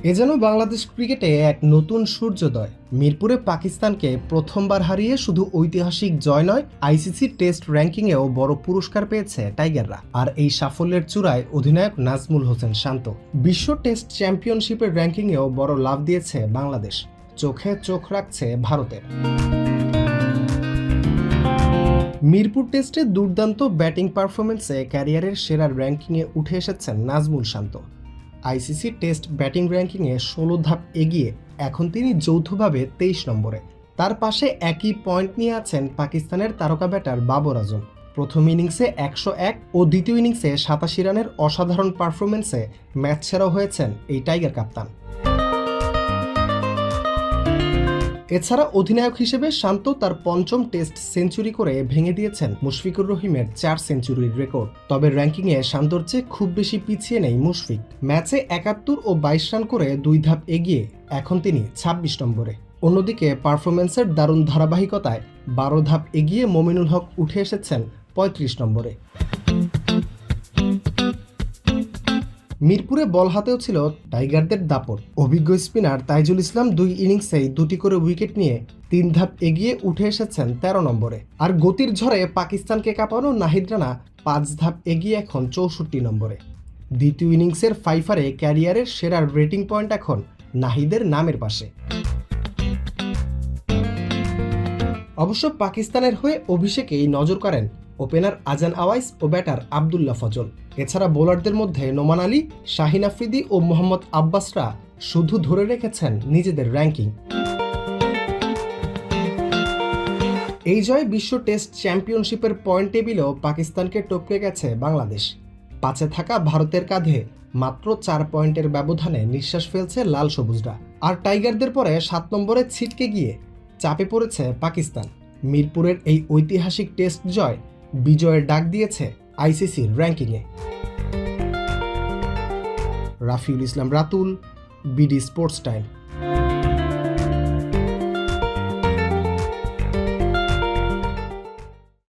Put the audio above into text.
এ যেন বাংলাদেশ ক্রিকেটে এক নতুন সূর্যোদয়। মিরপুরে পাকিস্তানকে প্রথমবার হারিয়ে শুধু ঐতিহাসিক জয় নয়, আইসিসি টেস্ট র্যাঙ্কিংয়েও বড় পুরস্কার পেয়েছে টাইগাররা। আর এই সাফল্যের চূড়ায় অধিনায়ক নাজমুল হোসেন শান্ত। বিশ্ব টেস্ট চ্যাম্পিয়নশিপের র্যাঙ্কিংয়েও বড় লাভ দিয়েছে বাংলাদেশ। চোখে চোখ রাখছে ভারতের। মিরপুর টেস্টে দুর্দান্ত ব্যাটিং পারফরমেন্সে ক্যারিয়ারের সেরা র্যাঙ্কিংয়ে উঠে এসেছেন নাজমুল শান্ত। আইসিসি টেস্ট ব্যাটিং র্যাঙ্কিংয়ে 16 ধাপ এগিয়ে এখন তিনি যৌথভাবে 23 নম্বরে। তার পাশে একই পয়েন্ট নিয়ে আছেন পাকিস্তানের তারকা ব্যাটার বাবর আজম। প্রথম ইনিংসে 101 ও দ্বিতীয় ইনিংসে 87 রানের অসাধারণ পারফরমেন্সে ম্যাচ সেরাও হয়েছেন এই টাইগার কাপ্তান। এছাড়া অধিনায়ক হিসেবে শান্ত তার পঞ্চম টেস্ট সেঞ্চুরি করে ভেঙে দিয়েছেন মুশফিকুর রহিমের 4 সেঞ্চুরির রেকর্ড। তবে র্যাঙ্কিংয়ে শান্তর চেয়ে খুব বেশি পিছিয়ে নেই মুশফিক। ম্যাচে 71 ও 22 রান করে 2 ধাপ এগিয়ে এখন তিনি 26 নম্বরে। অন্যদিকে পারফরমেন্সের দারুণ ধারাবাহিকতায় 12 ধাপ এগিয়ে মমিনুল হক উঠে এসেছেন 35 নম্বরে। মিরপুরে বল হাতেও ছিল টাইগারদের দাপট। অভিজ্ঞ স্পিনার তাইজুল ইসলাম 2 ইনিংসেই 2টি করে উইকেট নিয়ে 3 ধাপ এগিয়ে উঠে এসেছেন 13 নম্বরে। আর গতির ঝড়ে পাকিস্তানকে কাঁপানো নাহিদ রানা 5 ধাপ এগিয়ে এখন 64 নম্বরে। দ্বিতীয় ইনিংসের ফাইফারে ক্যারিয়ারের সেরা রেটিং পয়েন্ট এখন নাহিদের নামের পাশে। অবশ্য পাকিস্তানের হয়ে অভিষেকেই নজর কাড়েন ওপেনার আজান আওয়াইস ও ব্যাটার আবদুল্লাহ ফজল। এছাড়া বোলারদের মধ্যে নোমান আলী, শাহিন আফ্রিদি ও মোহাম্মদ আব্বাসরা শুধু ধরে রেখেছেন নিজেদের র্যাঙ্কিং। এই জয় বিশ্ব টেস্ট চ্যাম্পিয়নশিপের পয়েন্ট টেবিলেও পাকিস্তানকে টপকে গেছে বাংলাদেশ। 5-এ থাকা ভারতের কাঁধে মাত্র 4 পয়েন্টের ব্যবধানে নিঃশ্বাস ফেলছে লাল সবুজরা। আর টাইগারদের পরে 7 নম্বরে ছিটকে গিয়ে চাপে পড়েছে পাকিস্তান। মিরপুরের এই ঐতিহাসিক টেস্ট জয় বিজয়ের ডাক দিয়েছে আইসিসির র্যাঙ্কিংয়ে। রাফিউল ইসলাম রাতুল, বিডি স্পোর্টস টাইম।